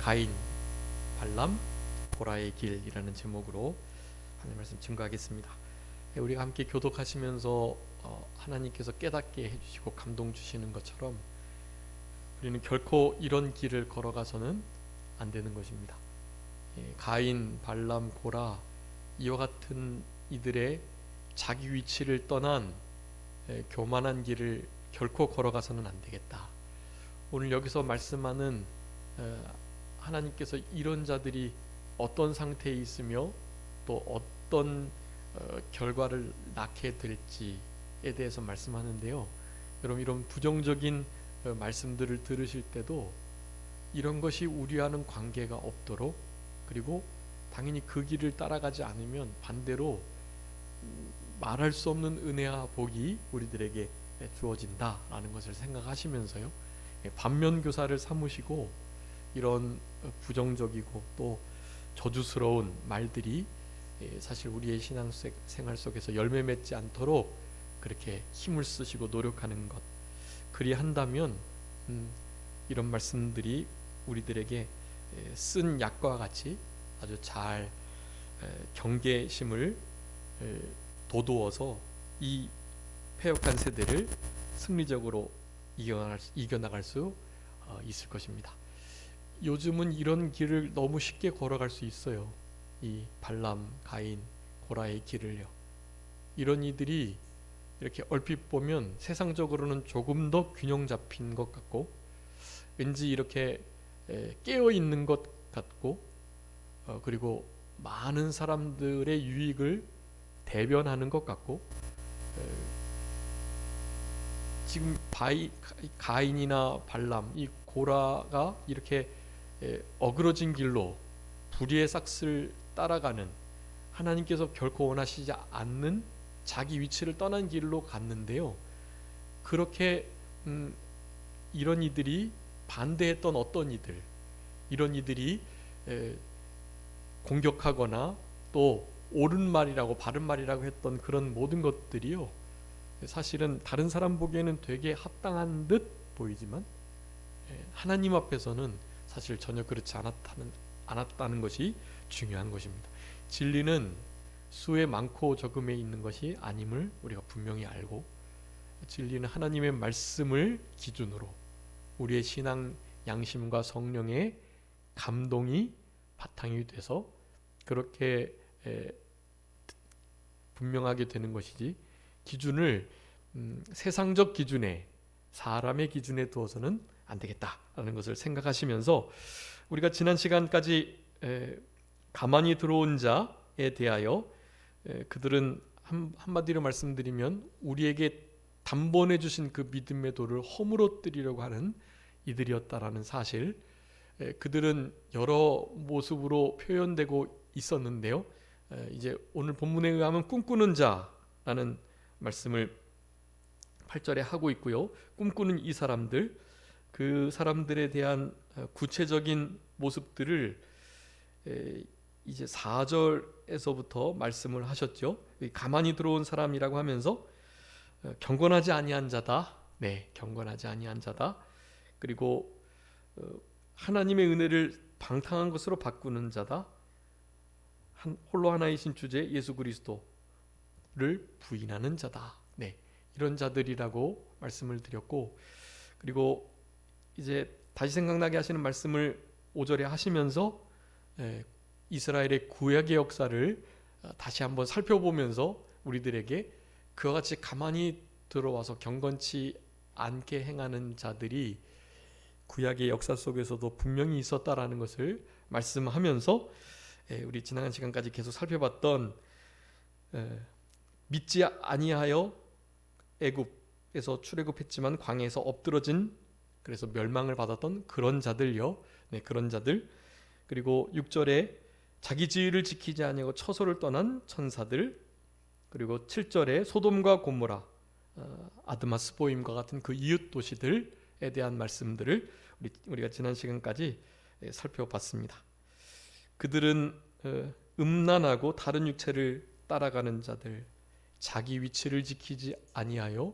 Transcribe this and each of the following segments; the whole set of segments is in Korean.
가인, 발람, 고라의 길이라는 제목으로 하나님 말씀 증거하겠습니다. 우리가 함께 교독하시면서 하나님께서 깨닫게 해주시고 감동 주시는 것처럼 우리는 결코 이런 길을 걸어가서는 안 되는 것입니다. 가인, 발람, 고라 이와 같은 이들의 자기 위치를 떠난 교만한 길을 결코 걸어가서는 안 되겠다. 오늘 여기서 말씀하는 하나님께서 이런 자들이 어떤 상태에 있으며 또 어떤 결과를 낳게 될지에 대해서 말씀하는데요. 여러분, 이런 부정적인 말씀들을 들으실 때도 이런 것이 우리와는 관계가 없도록, 그리고 당연히 그 길을 따라가지 않으면 반대로 말할 수 없는 은혜와 복이 우리들에게 주어진다라는 것을 생각하시면서요, 반면교사를 삼으시고 이런 부정적이고 또 저주스러운 말들이 사실 우리의 신앙생활 속에서 열매 맺지 않도록 그렇게 힘을 쓰시고 노력하는 것, 그리한다면 이런 말씀들이 우리들에게 쓴 약과 같이 아주 잘 경계심을 돋우어서 이 패역한 세대를 승리적으로 이겨나갈 수 있을 것입니다. 요즘은 이런 길을 너무 쉽게 걸어갈 수 있어요. 이 발람, 가인, 고라의 길을요. 이런 이들이 이렇게 얼핏 보면 세상적으로는 조금 더 균형 잡힌 것 같고, 왠지 이렇게 깨어 있는 것 같고, 그리고 많은 사람들의 유익을 대변하는 것 같고, 지금 가인이나 발람, 이 고라가 이렇게 어그러진 길로 불의의 싹을 따라가는, 하나님께서 결코 원하시지 않는 자기 위치를 떠난 길로 갔는데요. 그렇게 이런 이들이 반대했던 어떤 이들, 이런 이들이 공격하거나 또 옳은 말이라고 바른 말이라고 했던 그런 모든 것들이요, 사실은 다른 사람 보기에는 되게 합당한 듯 보이지만 하나님 앞에서는 사실 전혀 그렇지 않았다는 것이 중요한 것입니다. 진리는 수에 많고 적음에 있는 것이 아님을 우리가 분명히 알고, 진리는 하나님의 말씀을 기준으로 우리의 신앙 양심과 성령의 감동이 바탕이 돼서 그렇게 분명하게 되는 것이지, 기준을 세상적 기준에, 사람의 기준에 두어서는 안 되겠다라는 것을 생각하시면서, 우리가 지난 시간까지 가만히 들어온 자에 대하여 그들은 한마디로 말씀드리면 우리에게 단번해 주신 그 믿음의 도를 허물어뜨리려고 하는 이들이었다라는 사실, 그들은 여러 모습으로 표현되고 있었는데요, 이제 오늘 본문에 의하면 꿈꾸는 자라는 말씀을 8절에 하고 있고요. 꿈꾸는 이 사람들, 그 사람들에 대한 구체적인 모습들을 이제 4절에서부터 말씀을 하셨죠. 가만히 들어온 사람이라고 하면서 경건하지 아니한 자다. 네, 경건하지 아니한 자다. 그리고 하나님의 은혜를 방탕한 것으로 바꾸는 자다. 홀로 하나이신 주제 예수 그리스도를 부인하는 자다. 네, 이런 자들이라고 말씀을 드렸고, 그리고 이제 다시 생각나게 하시는 말씀을 5절에 하시면서 이스라엘의 구약의 역사를 다시 한번 살펴보면서 우리들에게 그와 같이 가만히 들어와서 경건치 않게 행하는 자들이 구약의 역사 속에서도 분명히 있었다라는 것을 말씀하면서, 우리 지난 시간까지 계속 살펴봤던 믿지 아니하여 애굽에서 출애굽했지만 광야에서 엎드러진, 그래서 멸망을 받았던 그런 자들요. 네, 그런 자들. 그리고 6절에 자기 지위를 지키지 아니하고 처소를 떠난 천사들. 그리고 7절에 소돔과 고모라, 아드마 스보임과 같은 그 이웃 도시들에 대한 말씀들을 우리가 지난 시간까지 살펴봤습니다. 그들은 음란하고 다른 육체를 따라가는 자들, 자기 위치를 지키지 아니하여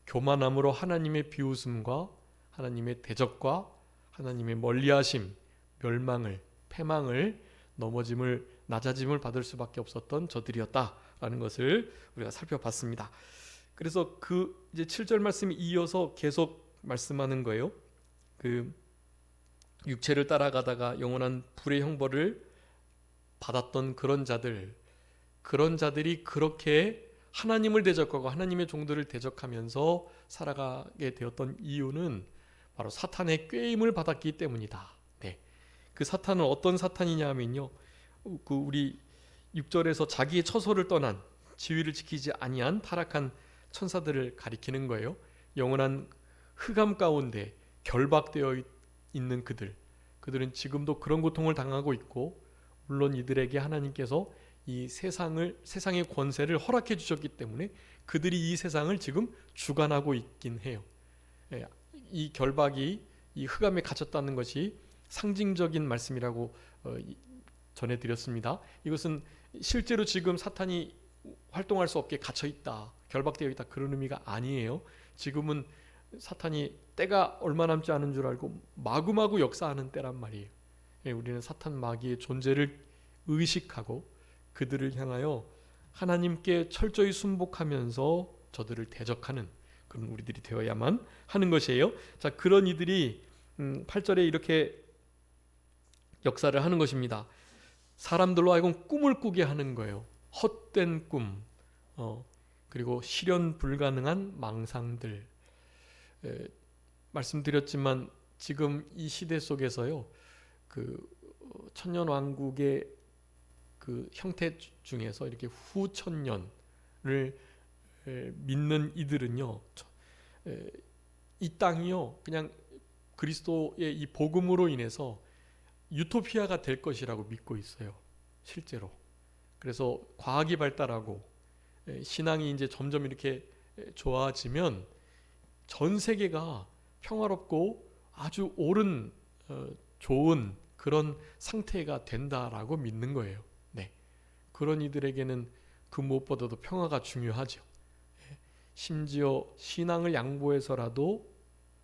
교만함으로 하나님의 비웃음과 하나님의 대적과 하나님의 멀리하심, 멸망을, 패망을, 넘어짐을, 낮아짐을 받을 수밖에 없었던 저들이었다라는 것을 우리가 살펴봤습니다. 그래서 그 이제 7절 말씀이 이어서 계속 말씀하는 거예요. 그 육체를 따라가다가 영원한 불의 형벌을 받았던 그런 자들이 그렇게 하나님을 대적하고 하나님의 종들을 대적하면서 살아가게 되었던 이유는 바로 사탄의 꾀임을 받았기 때문이다. 네. 그 사탄은 어떤 사탄이냐 하면요. 그 우리 6절에서 자기의 처소를 떠난 지위를 지키지 아니한 타락한 천사들을 가리키는 거예요. 영원한 흑암 가운데 결박되어 있는 그들은 지금도 그런 고통을 당하고 있고, 물론 이들에게 하나님께서 이 세상의 권세를 허락해 주셨기 때문에 그들이 이 세상을 지금 주관하고 있긴 해요. 이 결박이 이 흑암에 갇혔다는 것이 상징적인 말씀이라고 전해드렸습니다. 이것은 실제로 지금 사탄이 활동할 수 없게 갇혀 있다, 결박되어 있다, 그런 의미가 아니에요. 지금은 사탄이 때가 얼마 남지 않은 줄 알고 마구마구 역사하는 때란 말이에요. 우리는 사탄 마귀의 존재를 의식하고 그들을 향하여 하나님께 철저히 순복하면서 저들을 대적하는 그런 우리들이 되어야만 하는 것이에요. 자, 그런 이들이 8절에 이렇게 역사를 하는 것입니다. 사람들로 하여금 꿈을 꾸게 하는 거예요. 헛된 꿈, 그리고 실현 불가능한 망상들. 말씀드렸지만 지금 이 시대 속에서요, 그 천년왕국의 그 형태 중에서 이렇게 후천년을 믿는 이들은요, 이 땅이요 그냥 그리스도의 이 복음으로 인해서 유토피아가 될 것이라고 믿고 있어요, 실제로. 그래서 과학이 발달하고 신앙이 이제 점점 이렇게 좋아지면 전 세계가 평화롭고 아주 옳은 좋은 그런 상태가 된다라고 믿는 거예요. 네, 그런 이들에게는 그 무엇보다도 평화가 중요하죠. 심지어 신앙을 양보해서라도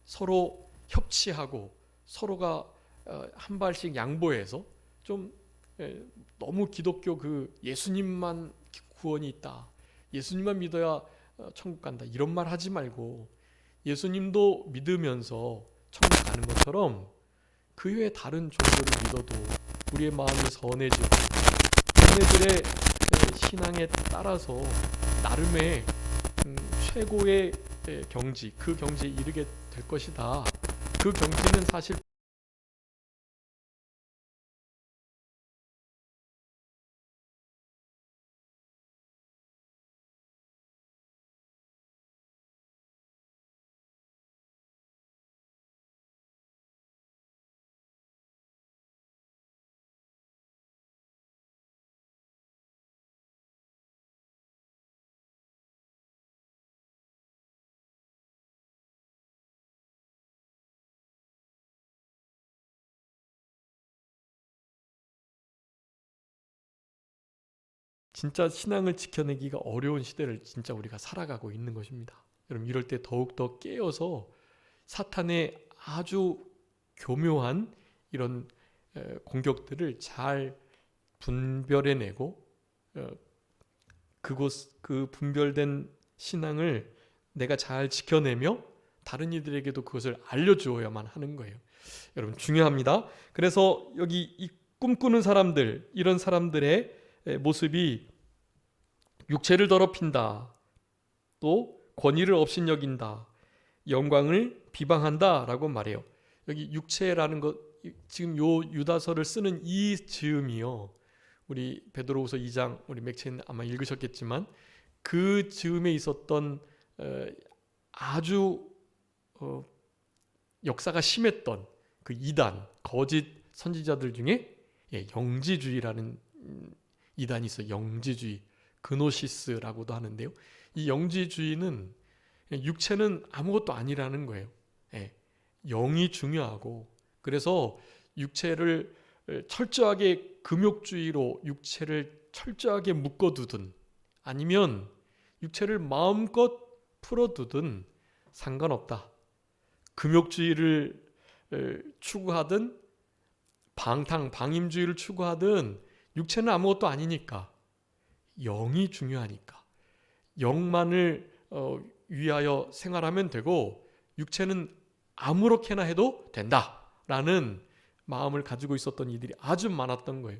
서로 협치하고 서로가 한 발씩 양보해서 좀 너무 기독교 그 예수님만 구원이 있다, 예수님만 믿어야 천국 간다, 이런 말 하지 말고 예수님도 믿으면서 천국 가는 것처럼 그 외에 다른 종교를 믿어도 우리의 마음이 선해지고 자기네들의 신앙에 따라서 나름의 최고의 경지, 그 경지에 이르게 될 것이다. 그 경지는 사실 진짜 신앙을 지켜내기가 어려운 시대를 진짜 우리가 살아가고 있는 것입니다. 여러분, 이럴 때 더욱더 깨어서 사탄의 아주 교묘한 이런 공격들을 잘 분별해내고 그 분별된 신앙을 내가 잘 지켜내며 다른 이들에게도 그것을 알려주어야만 하는 거예요. 여러분, 중요합니다. 그래서 여기 이 꿈꾸는 사람들, 이런 사람들의 모습이 육체를 더럽힌다, 또 권위를 업신여긴다, 영광을 비방한다 라고 말해요. 여기 육체라는 것, 지금 요 유다서를 쓰는 이 즈음이요, 우리 베드로후서 2장, 우리 맥체는 아마 읽으셨겠지만 그 즈음에 있었던 아주 역사가 심했던 그 이단, 거짓 선지자들 중에 영지주의라는 이단이 있어요. 영지주의, 그노시스라고도 하는데요. 이 영지주의는 육체는 아무것도 아니라는 거예요. 영이 중요하고, 그래서 육체를 철저하게 금욕주의로 육체를 철저하게 묶어두든 아니면 육체를 마음껏 풀어두든 상관없다. 금욕주의를 추구하든 방임주의를 추구하든 육체는 아무것도 아니니까 영이 중요하니까 영만을 위하여 생활하면 되고 육체는 아무렇게나 해도 된다라는 마음을 가지고 있었던 이들이 아주 많았던 거예요.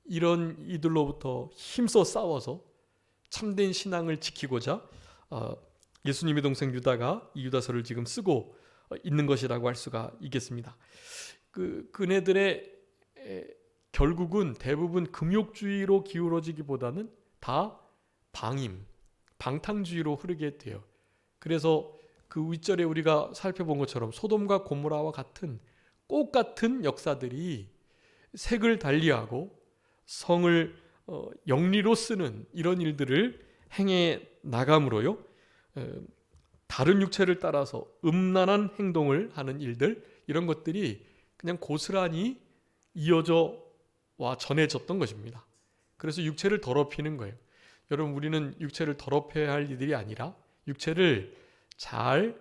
이런 이들로부터 힘써 싸워서 참된 신앙을 지키고자 예수님의 동생 유다가 이 유다서를 지금 쓰고 있는 것이라고 할 수가 있겠습니다. 그네들의 결국은 대부분 금욕주의로 기울어지기보다는 다 방탕주의로 흐르게 돼요. 그래서 그 윗절에 우리가 살펴본 것처럼 소돔과 고모라와 같은 꽃 같은 역사들이 색을 달리하고 성을 영리로 쓰는 이런 일들을 행해 나감으로요. 다른 육체를 따라서 음란한 행동을 하는 일들 이런 것들이 그냥 고스란히 이어져 와 전해졌던 것입니다. 그래서 육체를 더럽히는 거예요. 여러분 우리는 육체를 더럽혀야 할 일들이 아니라 육체를 잘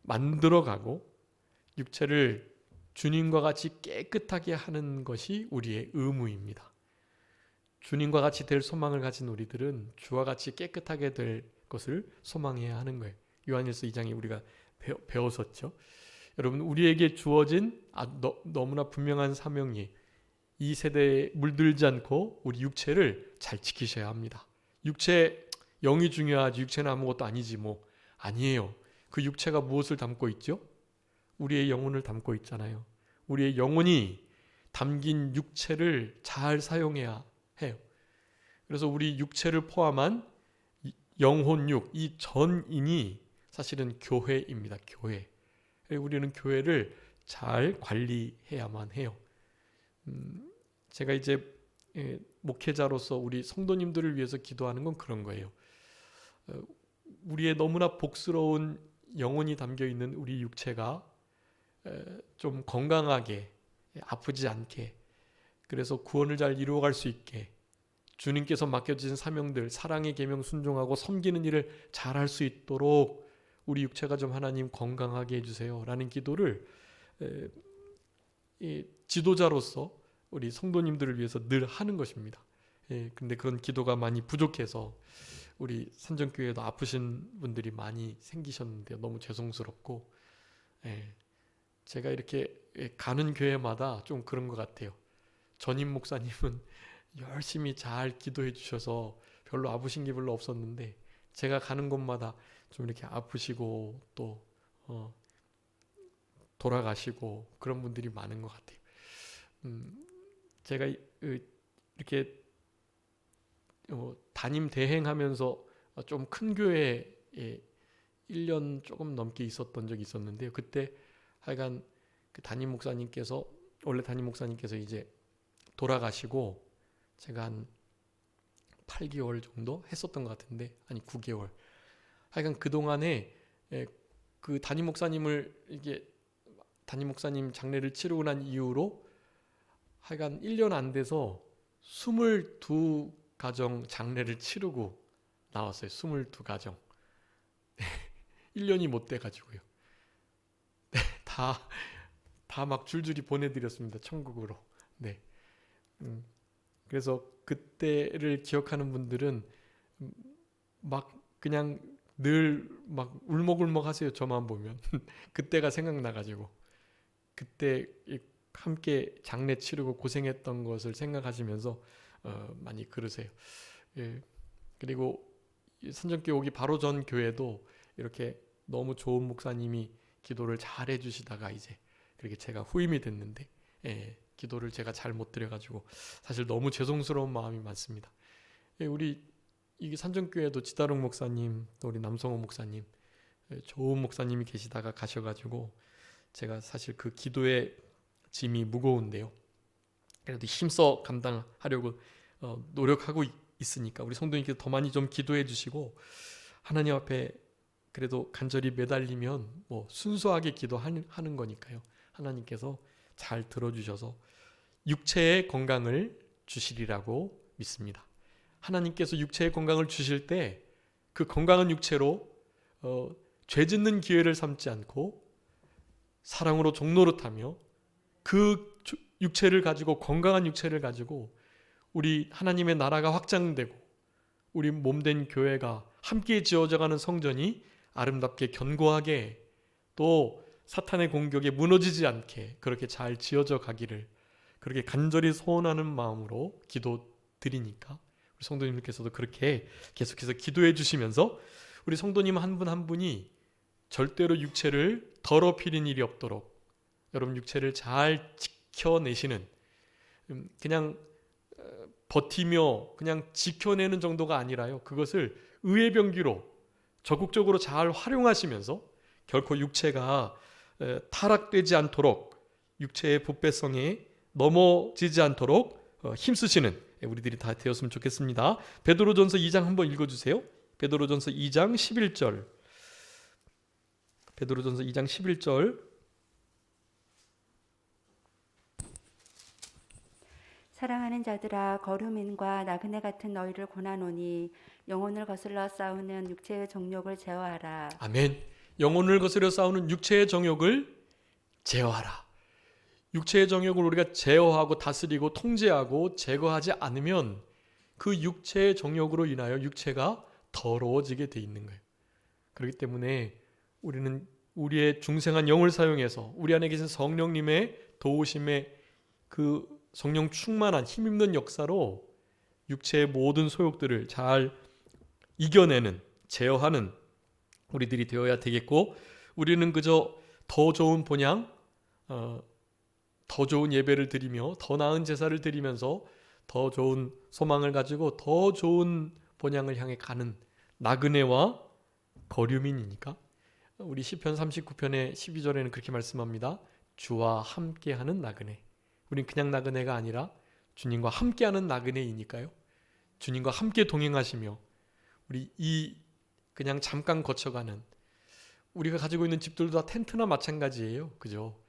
만들어가고 육체를 주님과 같이 깨끗하게 하는 것이 우리의 의무입니다. 주님과 같이 될 소망을 가진 우리들은 주와 같이 깨끗하게 될 것을 소망해야 하는 거예요. 요한일서 2장에 우리가 배웠었죠. 여러분 우리에게 주어진 너무나 분명한 사명이 이 세대에 물들지 않고 우리 육체를 잘 지키셔야 합니다. 육체 영이 중요하지 육체는 아무것도 아니지 뭐 아니에요. 그 육체가 무엇을 담고 있죠? 우리의 영혼을 담고 있잖아요. 우리의 영혼이 담긴 육체를 잘 사용해야 해요. 그래서 우리 육체를 포함한 영혼육, 이 전인이 사실은 교회입니다. 교회. 우리는 교회를 잘 관리해야만 해요. 제가 이제 목회자로서 우리 성도님들을 위해서 기도하는 건 그런 거예요. 우리의 너무나 복스러운 영혼이 담겨 있는 우리 육체가 좀 건강하게 아프지 않게 그래서 구원을 잘 이루어갈 수 있게 주님께서 맡겨주신 사명들 사랑의 계명 순종하고 섬기는 일을 잘 할 수 있도록 우리 육체가 좀 하나님 건강하게 해주세요 라는 기도를 지도자로서 우리 성도님들을 위해서 늘 하는 것입니다. 근데 그런 기도가 많이 부족해서 우리 산정교회에도 아프신 분들이 많이 생기셨는데요. 너무 죄송스럽고 제가 이렇게 가는 교회마다 좀 그런 것 같아요. 전임 목사님은 열심히 잘 기도해 주셔서 별로 아프신 게 별로 없었는데 제가 가는 곳마다 좀 이렇게 아프시고 또 돌아가시고 그런 분들이 많은 것 같아요. 제가 이렇게 담임 대행하면서 좀 큰 교회에 1년 조금 넘게 있었던 적이 있었는데요. 그때 하여간 그 담임 목사님께서 원래 담임 목사님께서 이제 돌아가시고 제가 한 8개월 정도 했었던 것 같은데 아니 9개월 하여간 그 동안에 그 담임 목사님을 이게 담임 목사님 장례를 치르고 난 이후로 하여간 1년 안 돼서 22가정 장례를 치르고 나왔어요. 22가정 1년이 못 돼가지고요. 다 막 줄줄이 보내드렸습니다. 천국으로. 네. 그래서 그때를 기억하는 분들은 막 그냥 늘 막 울먹울먹 하세요. 저만 보면. 그때가 생각나가지고. 그때 함께 장례 치르고 고생했던 것을 생각하시면서 많이 그러세요. 예. 그리고 산정교회 오기 바로 전 교회도 이렇게 너무 좋은 목사님이 기도를 잘 해주시다가 이제 그렇게 제가 후임이 됐는데 기도를 제가 잘 못 드려가지고 사실 너무 죄송스러운 마음이 많습니다. 우리 이 산정교회도 지다롱 목사님 또 우리 남성호 목사님 좋은 목사님이 계시다가 가셔가지고 제가 사실 그 기도의 짐이 무거운데요. 그래도 힘써 감당하려고 노력하고 있으니까 우리 성도님께서 더 많이 좀 기도해 주시고 하나님 앞에 그래도 간절히 매달리면 뭐 순수하게 기도하는 거니까요. 하나님께서 잘 들어주셔서 육체의 건강을 주시리라고 믿습니다. 하나님께서 육체의 건강을 주실 때 그 건강한 육체로 죄 짓는 기회를 삼지 않고 사랑으로 종노릇하며 그 육체를 가지고, 건강한 육체를 가지고 우리 하나님의 나라가 확장되고 우리 몸된 교회가 함께 지어져가는 성전이 아름답게 견고하게 또 사탄의 공격에 무너지지 않게 그렇게 잘 지어져 가기를 그렇게 간절히 소원하는 마음으로 기도드리니까 우리 성도님들께서도 그렇게 계속해서 기도해 주시면서 우리 성도님 한 분 한 분이 절대로 육체를 더럽히는 일이 없도록 여러분 육체를 잘 지켜내시는, 그냥 버티며 그냥 지켜내는 정도가 아니라요, 그것을 의의 병기로 적극적으로 잘 활용하시면서 결코 육체가 타락되지 않도록, 육체의 부패성에 넘어지지 않도록 힘쓰시는 우리들이 다 되었으면 좋겠습니다. 베드로전서 2장 한번 읽어주세요. 베드로전서 2장 11절. 베드로전서 2장 11절. 사랑하는 자들아, 거류민과 나그네 같은 너희를 고나노니 영혼을 거슬러 싸우는 육체의 정욕을 제어하라. 아멘. 영혼을 거스려 싸우는 육체의 정욕을 제어하라. 육체의 정욕을 우리가 제어하고 다스리고 통제하고 제거하지 않으면 그 육체의 정욕으로 인하여 육체가 더러워지게 돼 있는 거예요. 그렇기 때문에 우리는 우리의 중생한 영을 사용해서 우리 안에 계신 성령님의 도우심의 그 성령 충만한 힘있는 역사로 육체의 모든 소욕들을 잘 이겨내는, 제어하는 우리들이 되어야 되겠고, 우리는 그저 더 좋은 본향, 더 좋은 예배를 드리며 더 나은 제사를 드리면서 더 좋은 소망을 가지고 더 좋은 본향을 향해 가는 나그네와 거류민이니까 우리 시편 39편의 12절에는 그렇게 말씀합니다. 주와 함께하는 나그네. 우린 그냥 나그네가 아니라 주님과 함께하는 나그네이니까요. 주님과 함께 동행하시며 우리 이 그냥 잠깐 거쳐가는, 우리가 가지고 있는 집들도 다 텐트나 마찬가지예요. 그죠?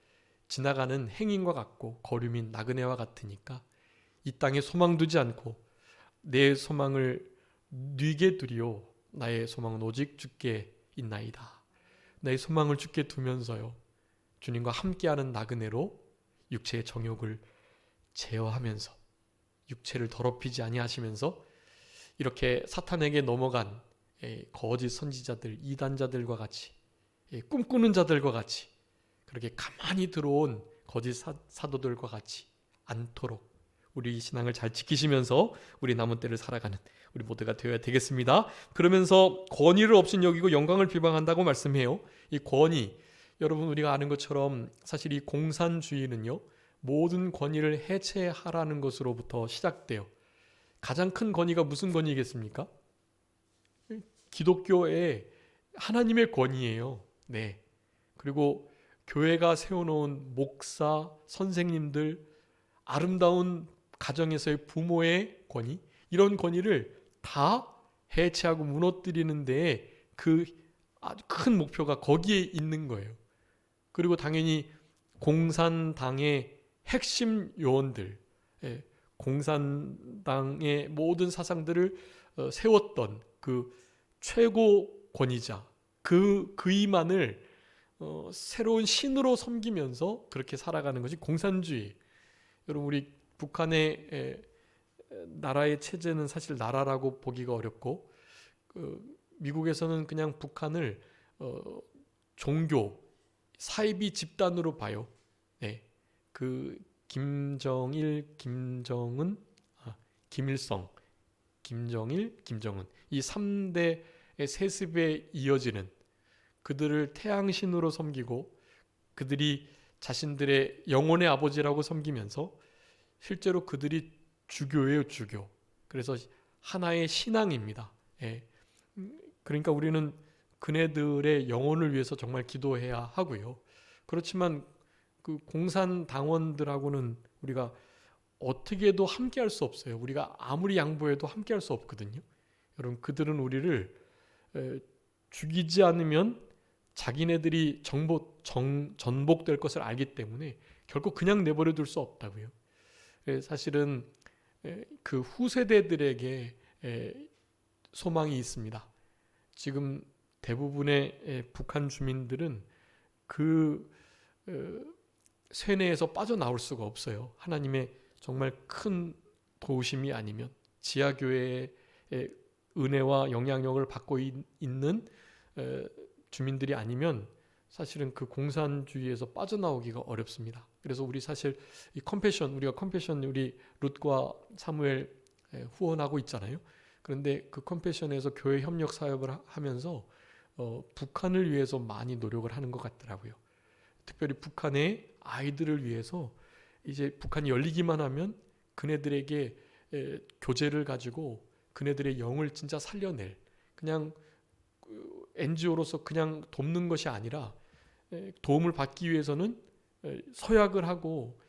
지나가는 행인과 같고 거류민 나그네와 같으니까 이 땅에 소망 두지 않고 내 소망을 뉘게 두리오. 나의 소망은 오직 주께 있나이다. 나의 소망을 주께 두면서요, 주님과 함께하는 나그네로 육체의 정욕을 제어하면서 육체를 더럽히지 아니하시면서 이렇게 사탄에게 넘어간 거짓 선지자들, 이단자들과 같이, 꿈꾸는 자들과 같이, 그렇게 가만히 들어온 거짓 사도들과 같이 않도록 우리 신앙을 잘 지키시면서 우리 남은 때를 살아가는 우리 모두가 되어야 되겠습니다. 그러면서 권위를 없인 여기고 영광을 비방한다고 말씀해요. 이 권위, 여러분 우리가 아는 것처럼 사실 이 공산주의는요, 모든 권위를 해체하라는 것으로부터 시작돼요. 가장 큰 권위가 무슨 권위겠습니까? 기독교의 하나님의 권위예요. 네. 그리고 교회가 세워놓은 목사, 선생님들, 아름다운 가정에서의 부모의 권위, 이런 권위를 다 해체하고 무너뜨리는 데에 그 아주 큰 목표가 거기에 있는 거예요. 그리고 당연히 공산당의 핵심 요원들, 공산당의 모든 사상들을 세웠던 그 최고 권위자, 그이만을 새로운 신으로 섬기면서 그렇게 살아가는 것이 공산주의. 여러분 우리 북한의 나라의 체제는 사실 나라라고 보기가 어렵고, 미국에서는 그냥 북한을 종교 사이비 집단으로 봐요. 네, 그 김정일, 김정은, 김일성, 김정일, 김정은, 이 3대의 세습에 이어지는, 그들을 태양신으로 섬기고 그들이 자신들의 영혼의 아버지라고 섬기면서 실제로 그들이 주교예요, 주교. 그래서 하나의 신앙입니다. 그러니까 우리는 그네들의 영혼을 위해서 정말 기도해야 하고요. 그렇지만 그 공산당원들하고는 우리가 어떻게도 함께할 수 없어요. 우리가 아무리 양보해도 함께할 수 없거든요. 여러분 그들은 우리를 죽이지 않으면 자기네들이 전복될 것을 알기 때문에 결코 그냥 내버려 둘 수 없다고요. 사실은 그 후세대들에게 소망이 있습니다. 지금 대부분의 북한 주민들은 그 쇠뇌에서 빠져나올 수가 없어요. 하나님의 정말 큰 도우심이 아니면, 지하교회의 은혜와 영향력을 받고 있는 주민들이 아니면 사실은 그 공산주의에서 빠져나오기가 어렵습니다. 그래서 우리 사실 이 우리가 컴패션 우리 룻과 사무엘 후원하고 있잖아요. 그런데 그 컴패션에서 교회 협력 사역을 하면서 북한을 위해서 많이 노력을 하는 것 같더라고요. 특별히 북한의 아이들을 위해서 이제 북한이 열리기만 하면 그네들에게 교재를 가지고 그네들의 영을 진짜 살려낼, 그냥 NGO로서 그냥 돕는 것이 아니라 도움을 받기 위해서는 서약을 하고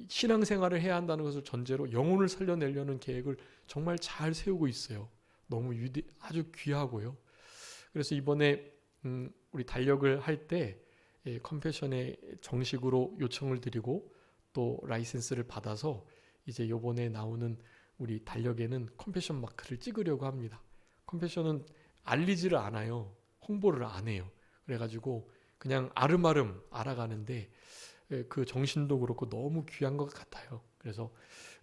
신앙생활을 해야 한다는 것을 전제로 영혼을 살려내려는 계획을 정말 잘 세우고 있어요. 너무 아주 귀하고요. 그래서 이번에 우리 달력을 할 때 컴패션에 정식으로 요청을 드리고 또 라이센스를 받아서 이제 이번에 나오는 우리 달력에는 컴패션 마크를 찍으려고 합니다. 컴패션은 알리지를 않아요. 홍보를 안 해요. 그래가지고 그냥 아름아름 알아가는데 그 정신도 그렇고 너무 귀한 것 같아요. 그래서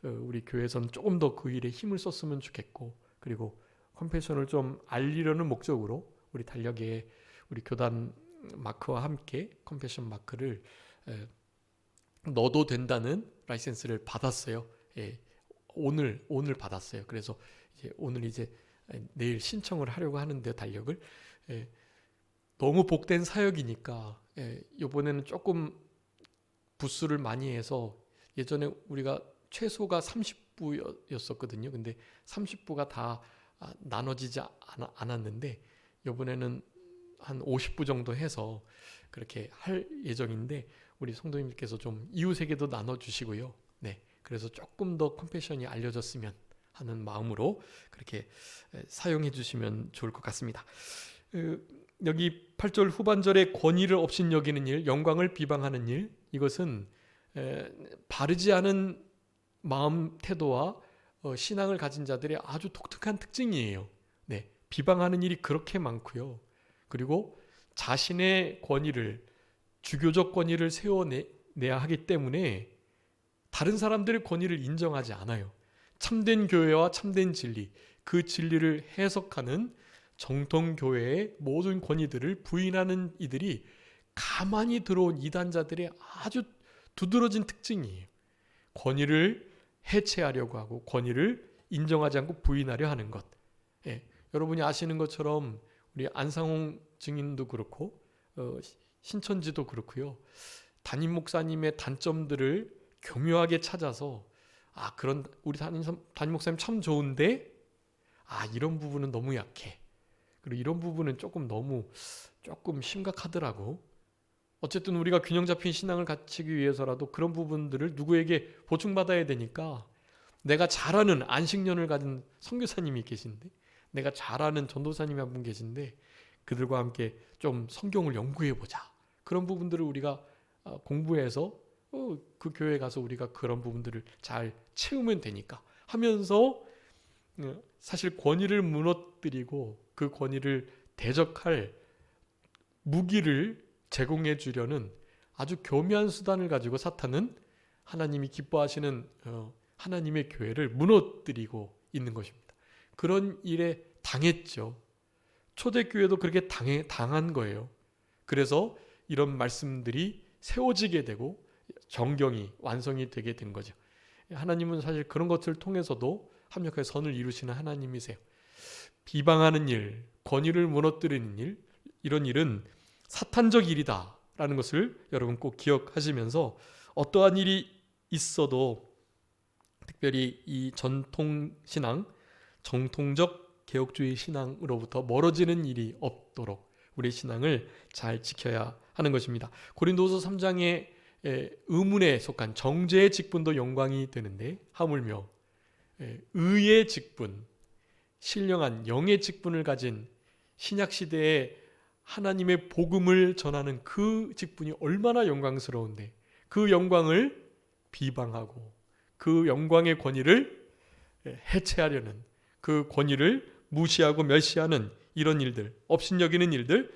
우리 교회에서는 조금 더 그 일에 힘을 썼으면 좋겠고, 그리고 컴패션을 좀 알리려는 목적으로 우리 달력에 우리 교단 마크와 함께 컴패션 마크를 넣어도 된다는 라이센스를 받았어요. 오늘 받았어요. 그래서 오늘 내일 신청을 하려고 하는데 달력을 너무 복된 사역이니까 이번에는 조금 부수를 많이 해서, 예전에 우리가 최소가 30부였었거든요. 근데 30부가 다 나눠지지 않았는데 이번에는 한 50부 정도 해서 그렇게 할 예정인데, 우리 성도님께서 좀 이웃에게도 나눠주시고요. 네, 그래서 조금 더 컴패션이 알려졌으면 하는 마음으로 그렇게 사용해 주시면 좋을 것 같습니다. 여기 8절 후반절에 권위를 없인 여기는 일, 영광을 비방하는 일, 이것은 바르지 않은 마음 태도와 신앙을 가진 자들의 아주 독특한 특징이에요. 네, 비방하는 일이 그렇게 많고요. 그리고 자신의 권위를, 주교적 권위를 세워내야 하기 때문에 다른 사람들의 권위를 인정하지 않아요. 참된 교회와 참된 진리, 그 진리를 해석하는 정통교회의 모든 권위들을 부인하는 이들이 가만히 들어온 이단자들의 아주 두드러진 특징이에요. 권위를 해체하려고 하고 권위를 인정하지 않고 부인하려 하는 것. 여러분이 아시는 것처럼 우리 안상홍 증인도 그렇고 신천지도 그렇고요. 담임 목사님의 단점들을 교묘하게 찾아서 그런 우리 담임 목사님 참 좋은데 이런 부분은 너무 약해. 그리고 이런 부분은 조금 심각하더라고. 어쨌든 우리가 균형 잡힌 신앙을 갖추기 위해서라도 그런 부분들을 누구에게 보충받아야 되니까, 내가 잘 아는 안식년을 가진 선교사님이 계신데, 내가 잘 아는 전도사님이 한 분 계신데, 그들과 함께 좀 성경을 연구해 보자. 그런 부분들을 우리가 공부해서 그 교회에 가서 우리가 그런 부분들을 잘 채우면 되니까 하면서, 사실 권위를 무너뜨리고 그 권위를 대적할 무기를 제공해 주려는 아주 교묘한 수단을 가지고 사탄은 하나님이 기뻐하시는 하나님의 교회를 무너뜨리고 있는 것입니다. 그런 일에 당했죠. 초대교회도 그렇게 당한 거예요. 그래서 이런 말씀들이 세워지게 되고 정경이 완성이 되게 된 거죠. 하나님은 사실 그런 것을 통해서도 합력하여 선을 이루시는 하나님이세요. 비방하는 일, 권위를 무너뜨리는 일, 이런 일은 사탄적 일이다라는 것을 여러분 꼭 기억하시면서, 어떠한 일이 있어도 특별히 이 전통신앙, 정통적 개혁주의 신앙으로부터 멀어지는 일이 없도록 우리 신앙을 잘 지켜야 하는 것입니다. 고린도서 3장의 의문에 속한 정죄의 직분도 영광이 되는데, 하물며 의의 직분, 신령한 영의 직분을 가진 신약시대의 하나님의 복음을 전하는 그 직분이 얼마나 영광스러운데, 그 영광을 비방하고 그 영광의 권위를 해체하려는, 그 권위를 무시하고 멸시하는 이런 일들, 업신여기는 일들,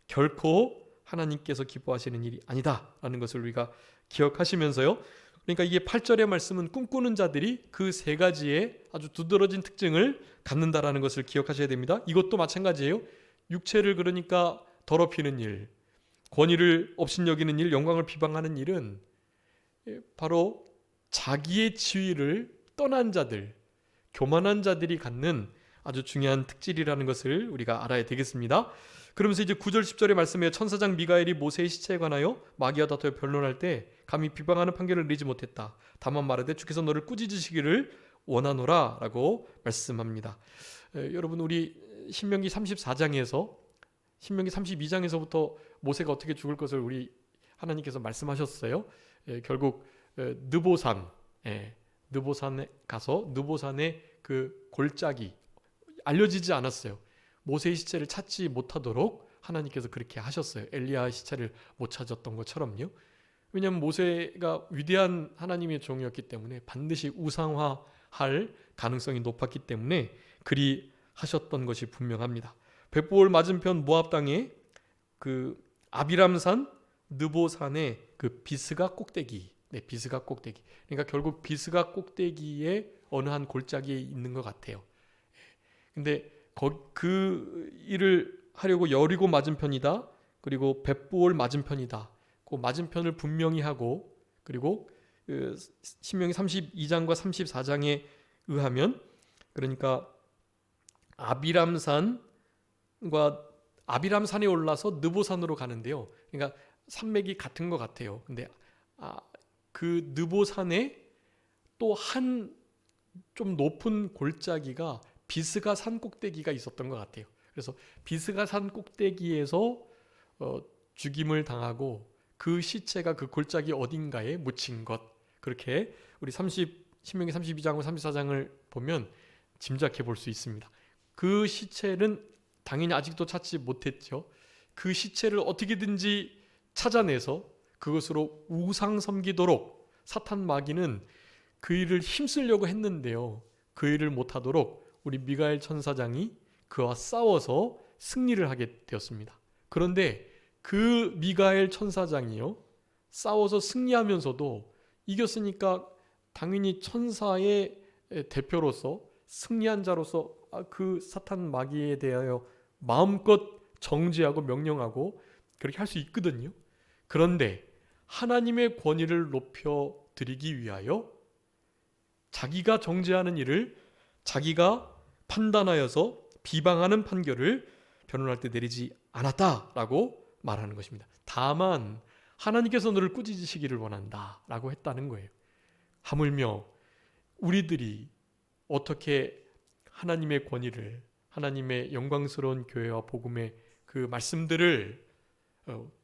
결코 하나님께서 기뻐하시는 일이 아니다라는 것을 우리가 기억하시면서요. 그러니까 이게 8절의 말씀은 꿈꾸는 자들이 그 세 가지의 아주 두드러진 특징을 갖는다라는 것을 기억하셔야 됩니다. 이것도 마찬가지예요. 육체를 그러니까 더럽히는 일, 권위를 업신여기는 일, 영광을 비방하는 일은 바로 자기의 지위를 떠난 자들, 교만한 자들이 갖는 아주 중요한 특질이라는 것을 우리가 알아야 되겠습니다. 그러면서 이제 9절 10절의 말씀에 천사장 미가엘이 모세의 시체에 관하여 마귀와 다투어 변론할 때 감히 비방하는 판결을 내리지 못했다. 다만 말하되 주께서 너를 꾸짖으시기를 원하노라 라고 말씀합니다. 여러분 우리 신명기 34장에서 신명기 32장에서부터 모세가 어떻게 죽을 것을 우리 하나님께서 말씀하셨어요. 결국 느보산, 느보산에 가서 느보산의 그 골짜기 알려지지 않았어요. 모세의 시체를 찾지 못하도록 하나님께서 그렇게 하셨어요. 엘리야의 시체를 못 찾았던 것처럼요. 왜냐하면 모세가 위대한 하나님의 종이었기 때문에 반드시 우상화할 가능성이 높았기 때문에 그리 하셨던 것이 분명합니다. 벳보을 맞은편 모압 땅에 그 아비람산 느보산의 그 비스가 꼭대기, 비스가 꼭대기. 그러니까 결국 비스가 꼭대기에 어느 한 골짜기에 있는 것 같아요. 근데 그 일을 하려고 여리고 맞은편이다. 그리고 벳보을 맞은편이다. 그 맞은편을 분명히 하고 그리고 신명기 32장과 34장에 의하면 그러니까 아비람산에 올라서 느보산으로 가는데요. 그러니까 산맥이 같은 것 같아요. 근데 그 느보산에 또 한 좀 높은 골짜기가 비스가 산 꼭대기가 있었던 것 같아요. 그래서 비스가 산 꼭대기에서 죽임을 당하고 그 시체가 그 골짜기 어딘가에 묻힌 것, 그렇게 우리 신명기 32장과 34장을 보면 짐작해 볼 수 있습니다. 그 시체는 당연히 아직도 찾지 못했죠. 그 시체를 어떻게든지 찾아내서 그것으로 우상 섬기도록 사탄 마귀는 그 일을 힘쓰려고 했는데요. 그 일을 못하도록 우리 미가엘 천사장이 그와 싸워서 승리를 하게 되었습니다. 그런데 그 미가엘 천사장이요, 싸워서 승리하면서도 이겼으니까 당연히 천사의 대표로서 승리한 자로서 그 사탄 마귀에 대하여 마음껏 정죄하고 명령하고 그렇게 할 수 있거든요. 그런데 하나님의 권위를 높여 드리기 위하여 자기가 정죄하는 일을 자기가 판단하여서 비방하는 판결을 변론할 때 내리지 않았다라고 말하는 것입니다. 다만 하나님께서 너를 꾸짖으시기를 원한다라고 했다는 거예요. 하물며 우리들이 어떻게 하나님의 권위를, 하나님의 영광스러운 교회와 복음의 그 말씀들을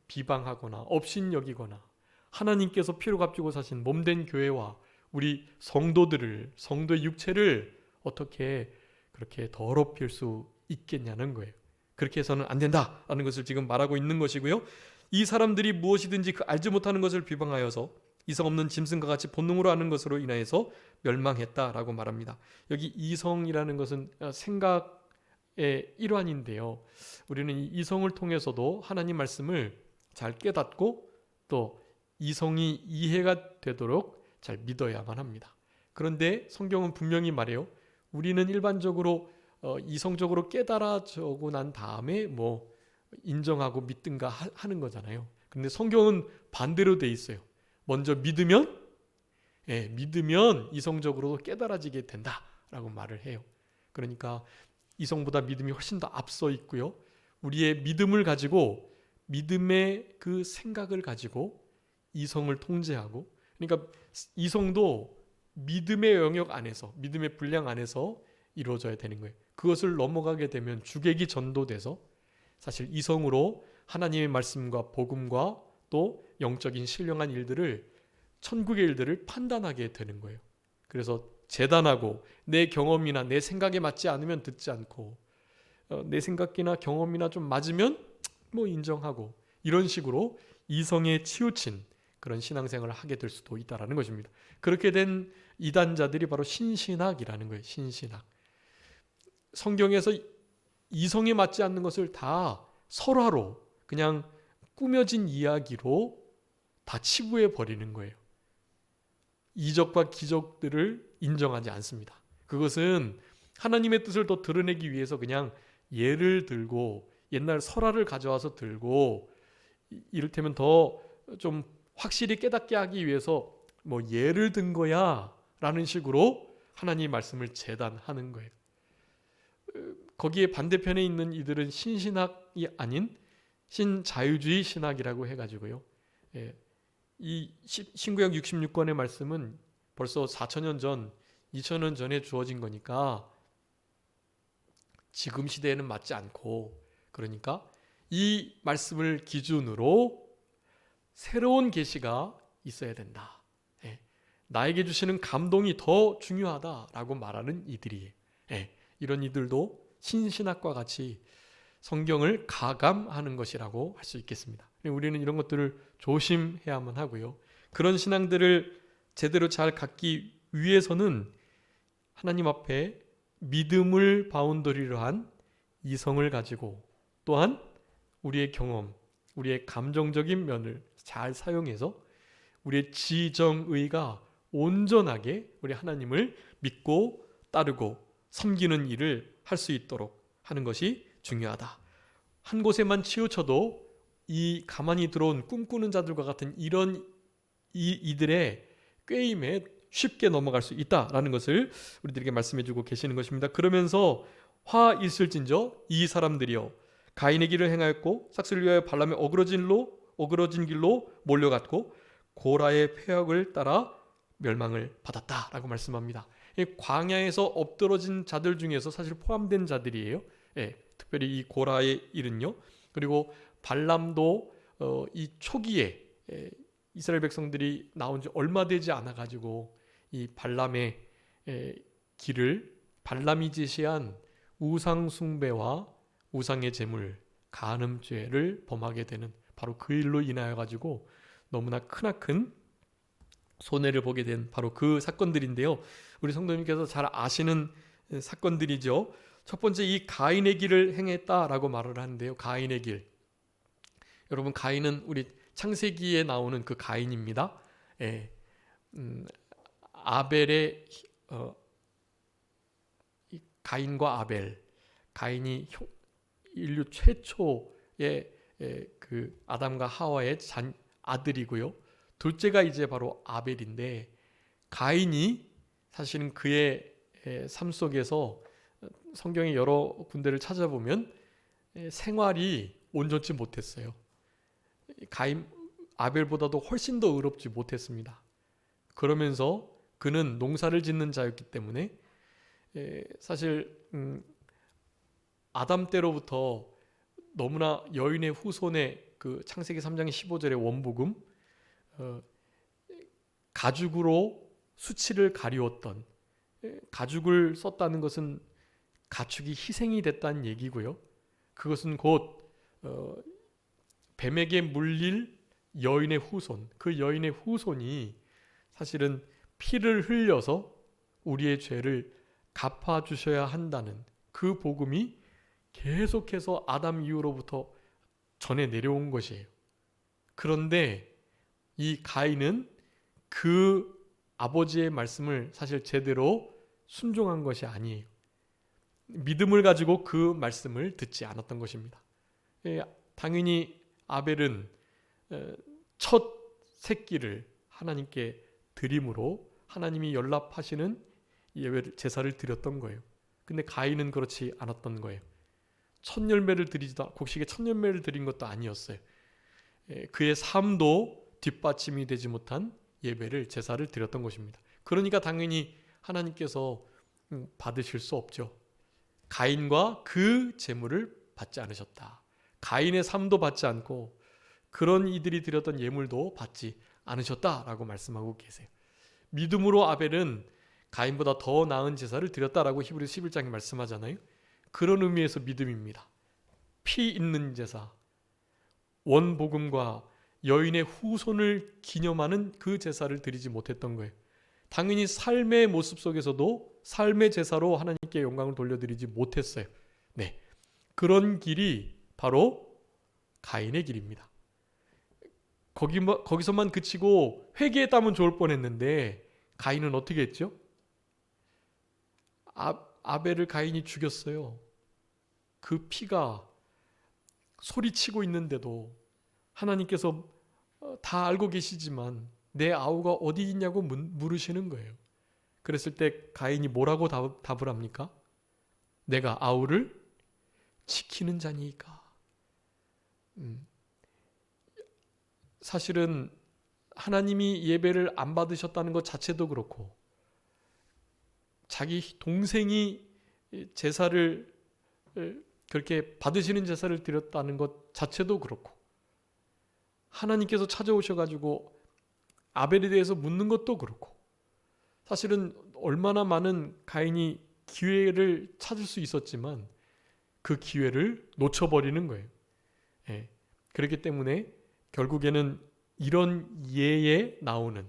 비방하거나 업신여기거나 하나님께서 피로 값주고 사신 몸된 교회와 우리 성도들을, 성도의 육체를 어떻게 그렇게 더럽힐 수 있겠냐는 거예요. 그렇게 해서는 안 된다라는 것을 지금 말하고 있는 것이고요. 이 사람들이 무엇이든지 그 알지 못하는 것을 비방하여서 이성 없는 짐승과 같이 본능으로 하는 것으로 인하여서 멸망했다라고 말합니다. 여기 이성이라는 것은 생각의 일환인데요. 우리는 이 이성을 통해서도 하나님 말씀을 잘 깨닫고 또 이성이 이해가 되도록 잘 믿어야만 합니다. 그런데 성경은 분명히 말해요. 우리는 일반적으로 이성적으로 깨달아지고 난 다음에 뭐 인정하고 믿든가 하는 거잖아요. 그런데 성경은 반대로 돼 있어요. 먼저 믿으면 이성적으로 깨달아지게 된다라고 말을 해요. 그러니까 이성보다 믿음이 훨씬 더 앞서 있고요. 우리의 믿음을 가지고 믿음의 그 생각을 가지고 이성을 통제하고, 그러니까 이성도 믿음의 영역 안에서, 믿음의 분량 안에서 이루어져야 되는 거예요. 그것을 넘어가게 되면 주객이 전도돼서 사실 이성으로 하나님의 말씀과 복음과 또 영적인 신령한 일들을, 천국의 일들을 판단하게 되는 거예요. 그래서 재단하고 내 경험이나 내 생각에 맞지 않으면 듣지 않고 내 생각이나 경험이나 좀 맞으면 뭐 인정하고, 이런 식으로 이성에 치우친 그런 신앙생활을 하게 될 수도 있다는 것입니다. 그렇게 된 이단자들이 바로 신신학이라는 거예요. 신신학. 성경에서 이성에 맞지 않는 것을 다 설화로, 그냥 꾸며진 이야기로 다 치부해 버리는 거예요. 이적과 기적들을 인정하지 않습니다. 그것은 하나님의 뜻을 더 드러내기 위해서 그냥 예를 들고 옛날 설화를 가져와서 들고 이를테면 더 좀 확실히 깨닫게 하기 위해서 뭐 예를 든 거야 라는 식으로 하나님의 말씀을 재단하는 거예요. 거기에 반대편에 있는 이들은 신신학이 아닌 신자유주의 신학이라고 해가지고요. 이 신구약 66권의 말씀은 벌써 4,000년 전, 2,000년 전에 주어진 거니까 지금 시대에는 맞지 않고, 그러니까 이 말씀을 기준으로 새로운 계시가 있어야 된다. 나에게 주시는 감동이 더 중요하다라고 말하는 이들이에요. 이런 이들도 신신학과 같이 성경을 가감하는 것이라고 할 수 있겠습니다. 우리는 이런 것들을 조심해야만 하고요. 그런 신앙들을 제대로 잘 갖기 위해서는 하나님 앞에 믿음을 바운더리로 한 이성을 가지고 또한 우리의 경험, 우리의 감정적인 면을 잘 사용해서 우리의 지정의가 온전하게 우리 하나님을 믿고 따르고 섬기는 일을 할 수 있도록 하는 것이 중요하다. 한 곳에만 치우쳐도 이 가만히 들어온 꿈꾸는 자들과 같은 이런 이들의 꾀임에 쉽게 넘어갈 수 있다라는 것을 우리들에게 말씀해주고 계시는 것입니다. 그러면서 화 있을진저 이 사람들이여 가인의 길을 행하였고 삭스를 위하여 발람의 어그러진 길로 몰려갔고 고라의 폐역을 따라 멸망을 받았다라고 말씀합니다. 광야에서 엎드러진 자들 중에서 사실 포함된 자들이에요. 특별히 이 고라의 일은요. 그리고 발람도 이 초기에 이스라엘 백성들이 나온 지 얼마 되지 않아 가지고 이 발람의 길을 발람이 제시한 우상 숭배와 우상의 제물 간음죄를 범하게 되는 바로 그 일로 인하여 가지고 너무나 크나큰 손해를 보게 된 바로 그 사건들인데요. 우리 성도님께서 잘 아시는 사건들이죠. 첫 번째 이 가인의 길을 행했다라고 말을 하는데요. 가인의 길. 여러분 가인은 우리 창세기에 나오는 그 가인입니다. 아벨의 가인과 아벨. 가인이 인류 최초의 그 아담과 하와의 아들이고요. 둘째가 이제 바로 아벨인데 가인이 사실은 그의 삶 속에서 성경의 여러 군데를 찾아보면 생활이 온전치 못했어요. 가인 아벨보다도 훨씬 더 의롭지 못했습니다. 그러면서 그는 농사를 짓는 자였기 때문에 사실 아담 때로부터 너무나 여인의 후손의 그 창세기 3장 15절의 원복음 가죽으로 수치를 가리웠던 가죽을 썼다는 것은 가축이 희생이 됐다는 얘기고요. 그것은 곧 뱀에게 물릴 여인의 후손, 그 여인의 후손이 사실은 피를 흘려서 우리의 죄를 갚아주셔야 한다는 그 복음이 계속해서 아담 이후로부터 전해 내려온 것이에요. 그런데 이 가인은 그 아버지의 말씀을 사실 제대로 순종한 것이 아니에요. 믿음을 가지고 그 말씀을 듣지 않았던 것입니다. 당연히 아벨은 첫 새끼를 하나님께 드림으로 하나님이 연락하시는 예외 제사를 드렸던 거예요. 근데 가인은 그렇지 않았던 거예요. 첫 열매를 드리지도 곡식의 첫 열매를 드린 것도 아니었어요. 그의 삶도 뒷받침이 되지 못한 예배를 제사를 드렸던 것입니다. 그러니까 당연히 하나님께서 받으실 수 없죠. 가인과 그 제물을 받지 않으셨다. 가인의 삶도 받지 않고 그런 이들이 드렸던 예물도 받지 않으셨다라고 말씀하고 계세요. 믿음으로 아벨은 가인보다 더 나은 제사를 드렸다라고 히브리서 11장에 말씀하잖아요. 그런 의미에서 믿음입니다. 피 있는 제사, 원복음과 여인의 후손을 기념하는 그 제사를 드리지 못했던 거예요. 당연히 삶의 모습 속에서도 삶의 제사로 하나님께 영광을 돌려드리지 못했어요. 그런 길이 바로 가인의 길입니다. 거기서만 그치고 회개했다면 좋을 뻔했는데 가인은 어떻게 했죠? 아벨을 가인이 죽였어요. 그 피가 소리치고 있는데도 하나님께서 다 알고 계시지만 내 아우가 어디 있냐고 물으시는 거예요. 그랬을 때 가인이 뭐라고 답을 합니까? 내가 아우를 지키는 자니까. 사실은 하나님이 예배를 안 받으셨다는 것 자체도 그렇고 자기 동생이 제사를 그렇게 받으시는 제사를 드렸다는 것 자체도 그렇고 하나님께서 찾아오셔가지고 아벨에 대해서 묻는 것도 그렇고 사실은 얼마나 많은 가인이 기회를 찾을 수 있었지만 그 기회를 놓쳐버리는 거예요. 예. 그렇기 때문에 결국에는 이런 예에 나오는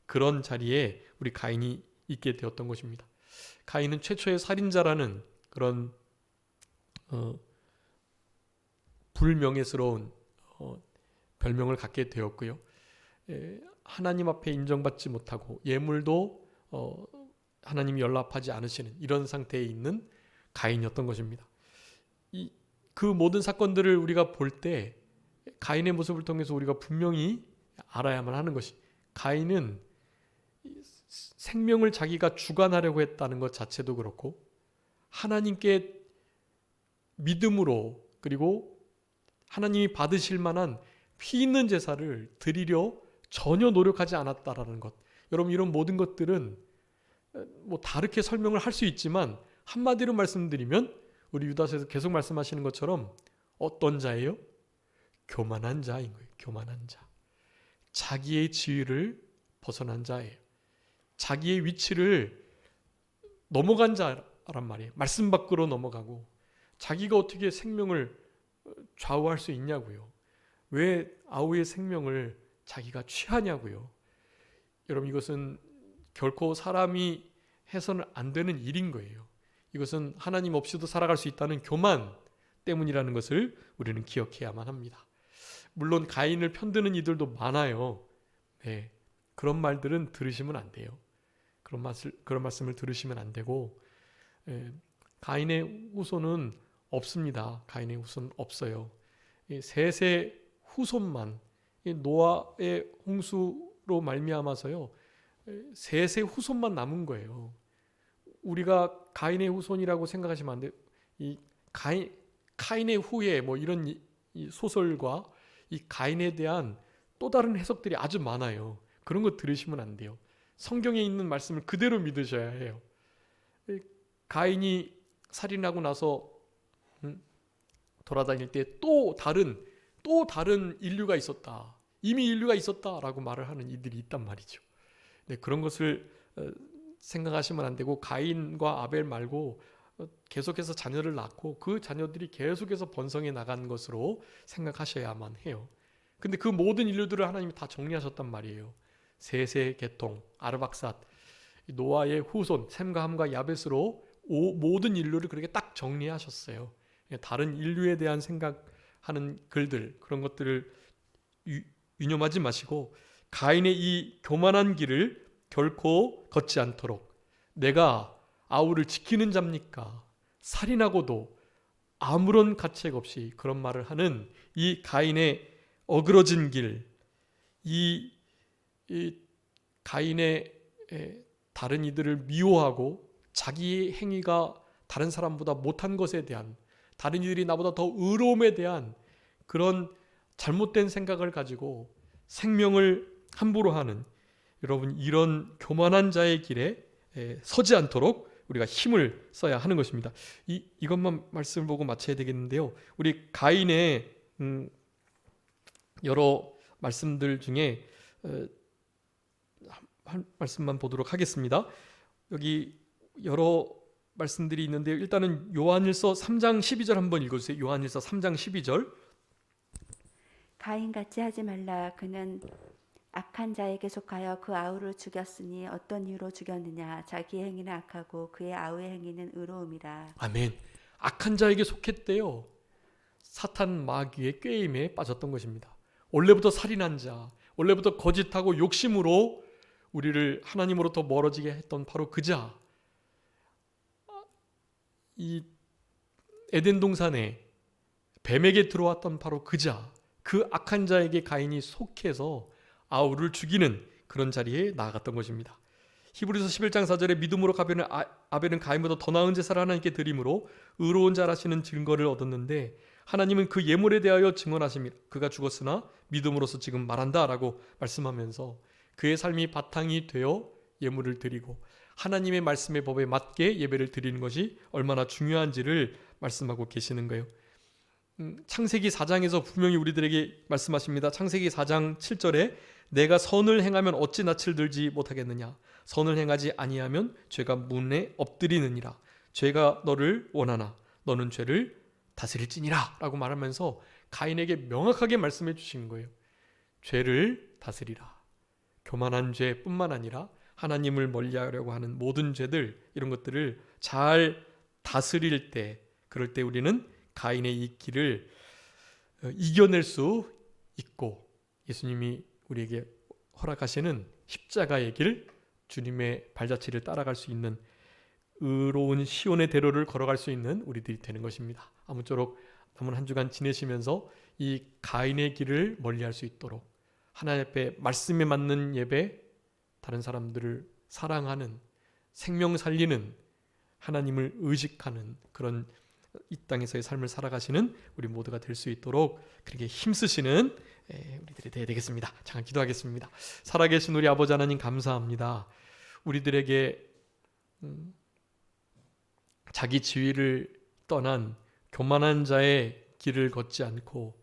그런 자리에 우리 가인이 있게 되었던 것입니다. 가인은 최초의 살인자라는 그런 불명예스러운 별명을 갖게 되었고요. 하나님 앞에 인정받지 못하고 예물도 하나님이 연락하지 않으시는 이런 상태에 있는 가인이었던 것입니다. 그 모든 사건들을 우리가 볼 때 가인의 모습을 통해서 우리가 분명히 알아야만 하는 것이 가인은 생명을 자기가 주관하려고 했다는 것 자체도 그렇고 하나님께 믿음으로 그리고 하나님이 받으실 만한 피 있는 제사를 드리려 전혀 노력하지 않았다라는 것. 여러분 이런 모든 것들은 뭐 다르게 설명을 할 수 있지만 한마디로 말씀드리면 우리 유다서에서 계속 말씀하시는 것처럼 어떤 자예요? 교만한 자인 거예요. 교만한 자. 자기의 지위를 벗어난 자예요. 자기의 위치를 넘어간 자란 말이에요. 말씀 밖으로 넘어가고 자기가 어떻게 생명을 좌우할 수 있냐고요. 왜 아우의 생명을 자기가 취하냐고요. 여러분 이것은 결코 사람이 해서는 안 되는 일인 거예요. 이것은 하나님 없이도 살아갈 수 있다는 교만 때문이라는 것을 우리는 기억해야만 합니다. 물론 가인을 편드는 이들도 많아요. 네, 그런 말들은 들으시면 안 돼요. 그런 말씀을 들으시면 안 되고 가인의 후손은 없습니다. 가인의 후손은 없어요. 셋의 후손만 노아의 홍수로 말미암아서요. 셋의 후손만 남은 거예요. 우리가 가인의 후손이라고 생각하시면 안 돼요. 이 카인의 후예 뭐 이런 이 소설과 이 가인에 대한 또 다른 해석들이 아주 많아요. 그런 거 들으시면 안 돼요. 성경에 있는 말씀을 그대로 믿으셔야 해요. 가인이 살인하고 나서 돌아다닐 때 또 다른 인류가 있었다. 이미 인류가 있었다라고 말을 하는 이들이 있단 말이죠. 네, 그런 것을 생각하시면 안 되고 가인과 아벨 말고 계속해서 자녀를 낳고 그 자녀들이 계속해서 번성해 나간 것으로 생각하셔야만 해요. 근데 그 모든 인류들을 하나님이 다 정리하셨단 말이에요. 셋의 계통, 아르박삿, 노아의 후손, 셈과 함과 야벳으로 모든 인류를 그렇게 딱 정리하셨어요. 다른 인류에 대한 생각하는 글들, 그런 것들을 유념하지 마시고 가인의 이 교만한 길을 결코 걷지 않도록 내가 아우를 지키는 자입니까? 살인하고도 아무런 가책 없이 그런 말을 하는 이 가인의 어그러진 길, 이 가인의 다른 이들을 미워하고 자기의 행위가 다른 사람보다 못한 것에 대한 다른 이들이 나보다 더 의로움에 대한 그런 잘못된 생각을 가지고 생명을 함부로 하는 여러분 이런 교만한 자의 길에 서지 않도록 우리가 힘을 써야 하는 것입니다. 이것만 말씀을 보고 마쳐야 되겠는데요. 우리 가인의 여러 말씀들 중에 한 말씀만 보도록 하겠습니다. 여기 여러 말씀들이 있는데요. 일단은 요한일서 3장 12절 한번 읽어주세요. 요한일서 3장 12절. 가인같이 하지 말라. 그는 악한 자에게 속하여 그 아우를 죽였으니 어떤 이유로 죽였느냐. 자기의 행위는 악하고 그의 아우의 행위는 의로움이라. 아멘. 악한 자에게 속했대요. 사탄 마귀의 꾀임에 빠졌던 것입니다. 원래부터 살인한 자, 원래부터 거짓하고 욕심으로 우리를 하나님으로부터 멀어지게 했던 바로 그 자, 이 에덴 동산에 뱀에게 들어왔던 바로 그 자, 그 악한 자에게 가인이 속해서 아우를 죽이는 그런 자리에 나아갔던 것입니다. 히브리서 11장 4절에 믿음으로 아벨은 가인보다 더 나은 제사를 하나님께 드림으로 의로운 자라시는 증거를 얻었는데 하나님은 그 예물에 대하여 증언하십니다. 그가 죽었으나 믿음으로서 지금 말한다라고 말씀하면서 그의 삶이 바탕이 되어 예물을 드리고 하나님의 말씀의 법에 맞게 예배를 드리는 것이 얼마나 중요한지를 말씀하고 계시는 거예요. 창세기 4장에서 분명히 우리들에게 말씀하십니다. 창세기 4장 7절에 내가 선을 행하면 어찌 낯을 들지 못하겠느냐. 선을 행하지 아니하면 죄가 문에 엎드리느니라. 죄가 너를 원하나 너는 죄를 다스릴지니라 라고 말하면서 가인에게 명확하게 말씀해 주신 거예요. 죄를 다스리라. 교만한 죄뿐만 아니라 하나님을 멀리하려고 하는 모든 죄들, 이런 것들을 잘 다스릴 때, 그럴 때 우리는 가인의 이 길을 이겨낼 수 있고 예수님이 우리에게 허락하시는 십자가의 길, 주님의 발자취를 따라갈 수 있는 의로운 시온의 대로를 걸어갈 수 있는 우리들이 되는 것입니다. 아무쪼록 남은 한 주간 지내시면서 이 가인의 길을 멀리할 수 있도록 하나님 앞에 말씀에 맞는 예배, 다른 사람들을 사랑하는, 생명 살리는, 하나님을 의식하는 그런 이 땅에서의 삶을 살아가시는 우리 모두가 될 수 있도록 그렇게 힘쓰시는 우리들이 되어야 되겠습니다. 잠깐 기도하겠습니다. 살아계신 우리 아버지 하나님 감사합니다. 우리들에게 자기 지위를 떠난 교만한 자의 길을 걷지 않고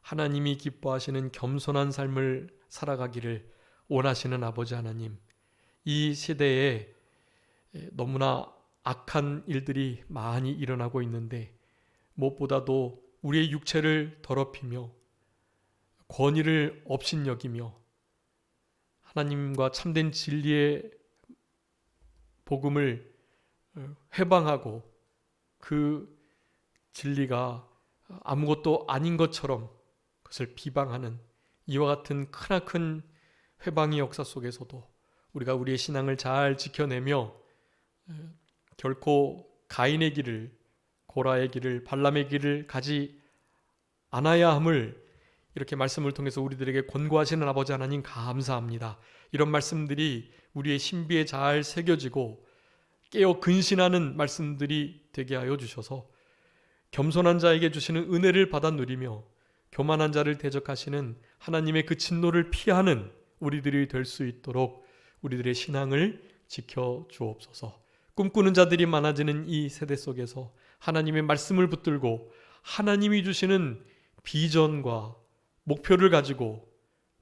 하나님이 기뻐하시는 겸손한 삶을 살아가기를 원하시는 아버지 하나님, 이 시대에 너무나 악한 일들이 많이 일어나고 있는데 무엇보다도 우리의 육체를 더럽히며 권위를 업신여기며 하나님과 참된 진리의 복음을 회방하고 그 진리가 아무것도 아닌 것처럼 그것을 비방하는 이와 같은 크나큰 회방의 역사 속에서도 우리가 우리의 신앙을 잘 지켜내며 결코 가인의 길을, 고라의 길을, 발람의 길을 가지 않아야 함을 이렇게 말씀을 통해서 우리들에게 권고하시는 아버지 하나님 감사합니다. 이런 말씀들이 우리의 신비에 잘 새겨지고 깨어 근신하는 말씀들이 되게 하여 주셔서 겸손한 자에게 주시는 은혜를 받아 누리며 교만한 자를 대적하시는 하나님의 그 진노를 피하는 우리들이 될 수 있도록 우리들의 신앙을 지켜 주옵소서. 꿈꾸는 자들이 많아지는 이 세대 속에서 하나님의 말씀을 붙들고 하나님이 주시는 비전과 목표를 가지고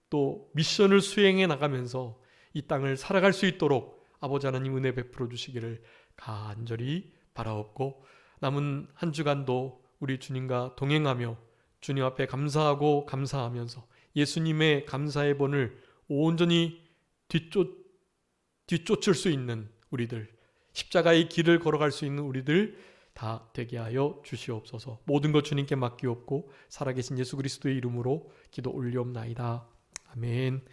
또 미션을 수행해 나가면서 이 땅을 살아갈 수 있도록 아버지 하나님 은혜 베풀어 주시기를 간절히 바라옵고 남은 한 주간도 우리 주님과 동행하며 주님 앞에 감사하고 감사하면서 예수님의 감사의 본을 온전히 뒤쫓을 수 있는 우리들, 십자가의 길을 걸어갈 수 있는 우리들 다 되게 하여 주시옵소서. 모든 것 주님께 맡기옵고 살아계신 예수 그리스도의 이름으로 기도 올리옵나이다. 아멘.